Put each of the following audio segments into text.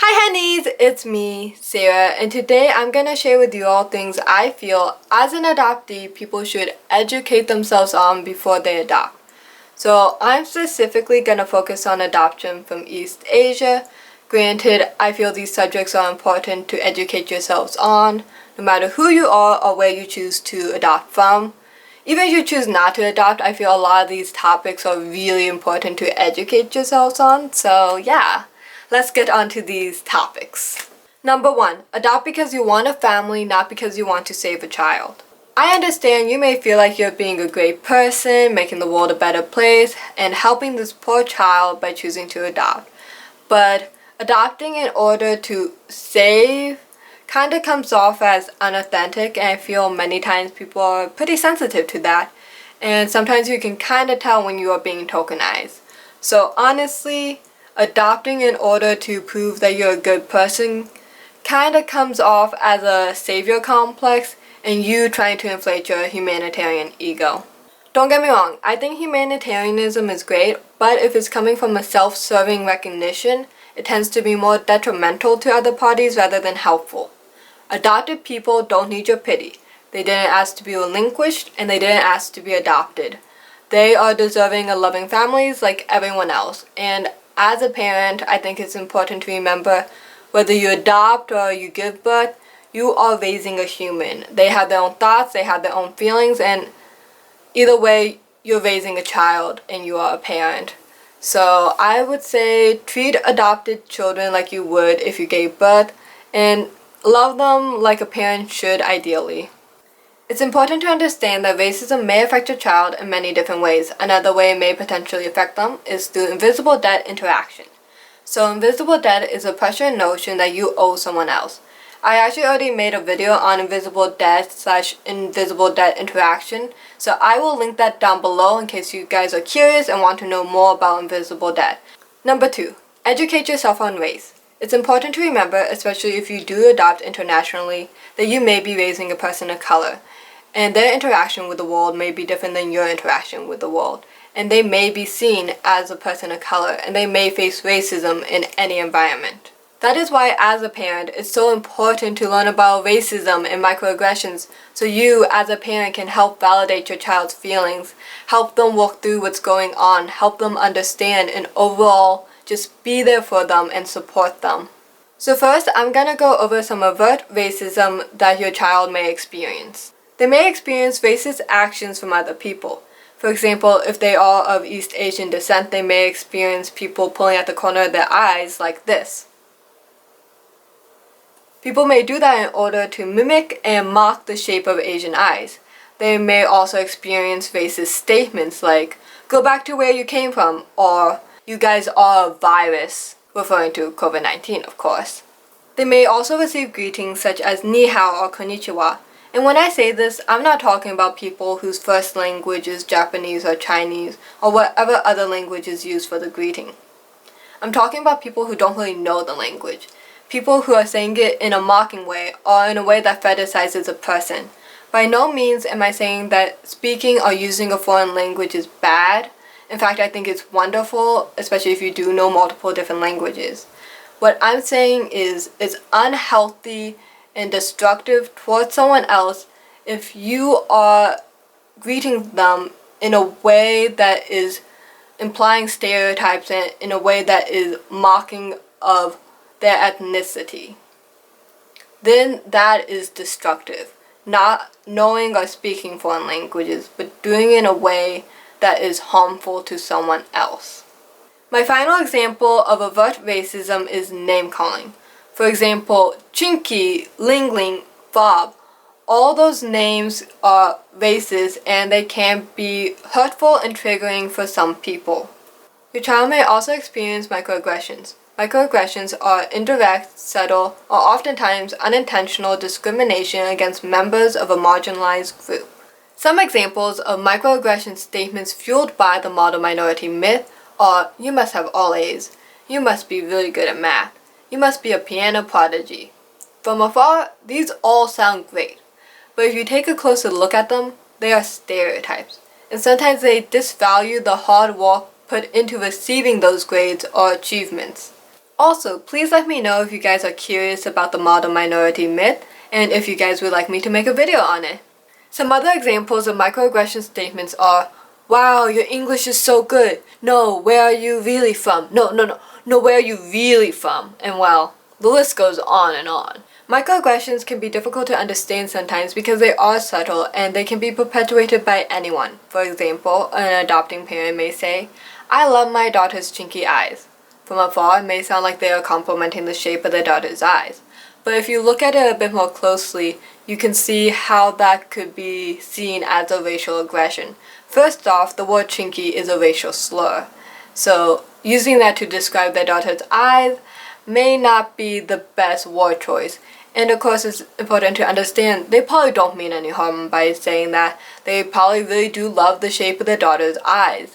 Hi honeys, it's me, Sarah, and today I'm gonna share with you all things I feel as an adoptee people should educate themselves on before they adopt. So I'm specifically gonna focus on adoption from East Asia. Granted, I feel these subjects are important to educate yourselves on, no matter who you are or where you choose to adopt from. Even if you choose not to adopt, I feel a lot of these topics are really important to educate yourselves on, so yeah. Let's get on to these topics. Number 1. Adopt because you want a family, not because you want to save a child. I understand you may feel like you're being a great person, making the world a better place, and helping this poor child by choosing to adopt. But adopting in order to save kind of comes off as unauthentic, and I feel many times people are pretty sensitive to that. And sometimes you can kind of tell when you are being tokenized. So honestly, adopting in order to prove that you're a good person kind of comes off as a savior complex and you trying to inflate your humanitarian ego. Don't get me wrong, I think humanitarianism is great, but if it's coming from a self-serving recognition, it tends to be more detrimental to other parties rather than helpful. Adopted people don't need your pity. They didn't ask to be relinquished and they didn't ask to be adopted. They are deserving of loving families like everyone else, and as a parent, I think it's important to remember whether you adopt or you give birth, you are raising a human. They have their own thoughts, they have their own feelings, and either way, you're raising a child and you are a parent. So I would say treat adopted children like you would if you gave birth, and love them like a parent should ideally. It's important to understand that racism may affect your child in many different ways. Another way it may potentially affect them is through invisible debt interaction. So invisible debt is a pressure notion that you owe someone else. I actually already made a video on invisible debt / invisible debt interaction, so I will link that down below in case you guys are curious and want to know more about invisible debt. Number 2. Educate yourself on race. It's important to remember, especially if you do adopt internationally, that you may be raising a person of color. And their interaction with the world may be different than your interaction with the world. And they may be seen as a person of color, and they may face racism in any environment. That is why, as a parent, it's so important to learn about racism and microaggressions so you, as a parent, can help validate your child's feelings, help them work through what's going on, help them understand, and overall, just be there for them and support them. So first, I'm gonna go over some overt racism that your child may experience. They may experience racist actions from other people. For example, if they are of East Asian descent, they may experience people pulling at the corner of their eyes like this. People may do that in order to mimic and mock the shape of Asian eyes. They may also experience racist statements like, "Go back to where you came from," or "You guys are a virus," referring to COVID-19, of course. They may also receive greetings such as ni hao or konnichiwa. And when I say this, I'm not talking about people whose first language is Japanese or Chinese or whatever other language is used for the greeting. I'm talking about people who don't really know the language. People who are saying it in a mocking way or in a way that fetishizes a person. By no means am I saying that speaking or using a foreign language is bad. In fact, I think it's wonderful, especially if you do know multiple different languages. What I'm saying is it's unhealthy and destructive towards someone else if you are greeting them in a way that is implying stereotypes and in a way that is mocking of their ethnicity. Then that is destructive. Not knowing or speaking foreign languages, but doing it in a way that is harmful to someone else. My final example of overt racism is name calling. For example, Chinky, Ling Ling, Bob, all those names are racist and they can be hurtful and triggering for some people. Your child may also experience microaggressions. Microaggressions are indirect, subtle, or oftentimes unintentional discrimination against members of a marginalized group. Some examples of microaggression statements fueled by the model minority myth are, "You must have all A's," "You must be really good at math," "You must be a piano prodigy." From afar, these all sound great, but if you take a closer look at them, they are stereotypes, and sometimes they disvalue the hard work put into receiving those grades or achievements. Also, please let me know if you guys are curious about the model minority myth and if you guys would like me to make a video on it. Some other examples of microaggression statements are, "Wow, your English is so good. No, where are you really from? No, where are you really from?" And well, the list goes on and on. Microaggressions can be difficult to understand sometimes because they are subtle and they can be perpetuated by anyone. For example, an adopting parent may say, "I love my daughter's chinky eyes." From afar, it may sound like they are complimenting the shape of their daughter's eyes. But if you look at it a bit more closely, you can see how that could be seen as a racial aggression. First off, the word chinky is a racial slur. So using that to describe their daughter's eyes may not be the best word choice. And of course, it's important to understand they probably don't mean any harm by saying that. They probably really do love the shape of their daughter's eyes.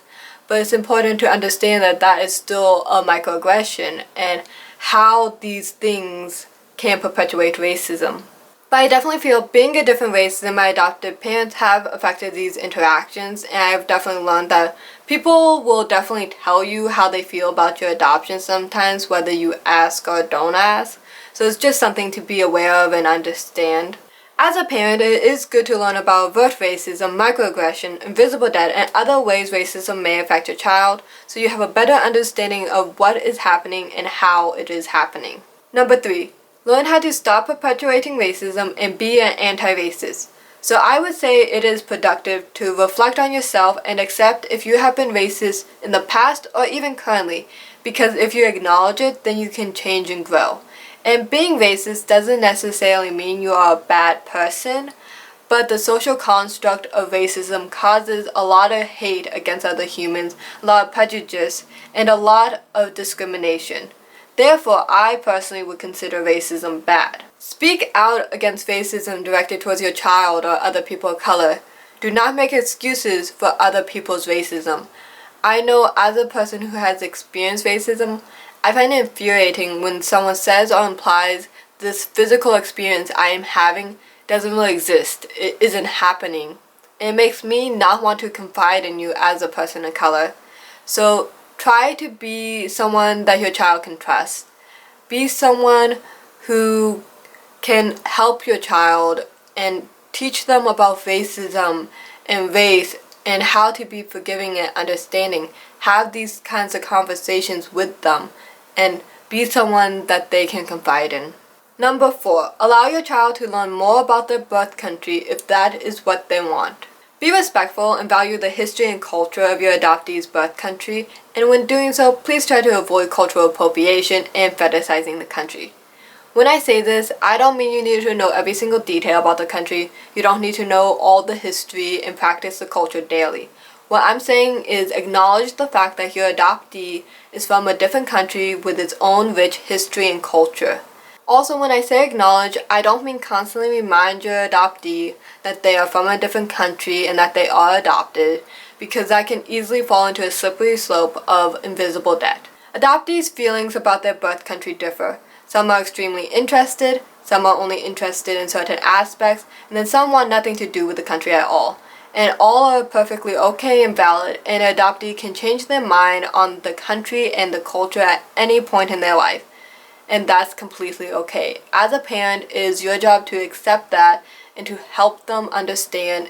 But it's important to understand that that is still a microaggression and how these things can perpetuate racism. But I definitely feel being a different race than my adopted parents have affected these interactions, and I've definitely learned that people will definitely tell you how they feel about your adoption sometimes, whether you ask or don't ask. So it's just something to be aware of and understand. As a parent, it is good to learn about overt racism, microaggression, invisible debt, and other ways racism may affect your child, so you have a better understanding of what is happening and how it is happening. Number 3. Learn how to stop perpetuating racism and be an anti-racist. So I would say it is productive to reflect on yourself and accept if you have been racist in the past or even currently, because if you acknowledge it, then you can change and grow. And being racist doesn't necessarily mean you are a bad person, but the social construct of racism causes a lot of hate against other humans, a lot of prejudice, and a lot of discrimination. Therefore, I personally would consider racism bad. Speak out against racism directed towards your child or other people of color. Do not make excuses for other people's racism. I know as a person who has experienced racism, I find it infuriating when someone says or implies this physical experience I am having doesn't really exist. It isn't happening. And it makes me not want to confide in you as a person of color. So try to be someone that your child can trust. Be someone who can help your child and teach them about racism and race and how to be forgiving and understanding. Have these kinds of conversations with them and be someone that they can confide in. Number 4, allow your child to learn more about their birth country if that is what they want. Be respectful and value the history and culture of your adoptee's birth country, and when doing so, please try to avoid cultural appropriation and fetishizing the country. When I say this, I don't mean you need to know every single detail about the country. You don't need to know all the history and practice the culture daily. What I'm saying is acknowledge the fact that your adoptee is from a different country with its own rich history and culture. Also, when I say acknowledge, I don't mean constantly remind your adoptee that they are from a different country and that they are adopted, because that can easily fall into a slippery slope of invisible debt. Adoptees' feelings about their birth country differ. Some are extremely interested, some are only interested in certain aspects, and then some want nothing to do with the country at all. And all are perfectly okay and valid, and an adoptee can change their mind on the country and the culture at any point in their life. And that's completely okay. As a parent, it is your job to accept that and to help them understand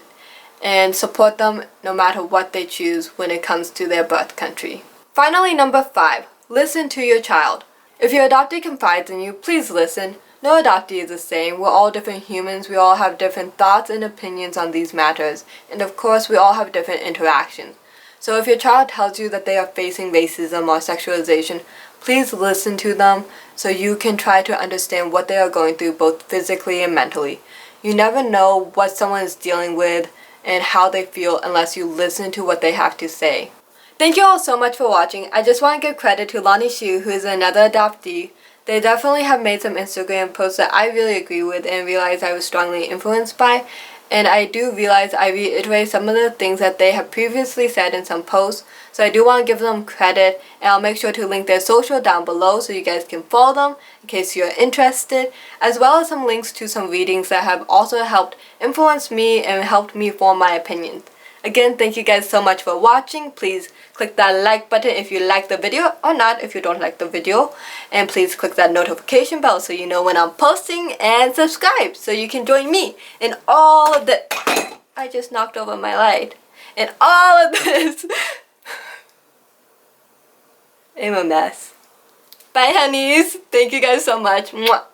and support them no matter what they choose when it comes to their birth country. Finally, number 5, listen to your child. If your adoptee confides in you, please listen. No adoptee is the same. We're all different humans. We all have different thoughts and opinions on these matters. And of course, we all have different interactions. So if your child tells you that they are facing racism or sexualization, please listen to them so you can try to understand what they are going through both physically and mentally. You never know what someone is dealing with and how they feel unless you listen to what they have to say. Thank you all so much for watching. I just want to give credit to Lonnie Shu, who is another adoptee. They definitely have made some Instagram posts that I really agree with and realize I was strongly influenced by. And I do realize I reiterate some of the things that they have previously said in some posts. So I do want to give them credit, and I'll make sure to link their social down below so you guys can follow them in case you're interested, as well as some links to some readings that have also helped influence me and helped me form my opinions. Again, thank you guys so much for watching. Please click that like button if you like the video, or not if you don't like the video. And please click that notification bell so you know when I'm posting, and subscribe so you can join me in all of the... I just knocked over my light. And all of this. I'm a mess. Bye, honeys. Thank you guys so much. Mwah.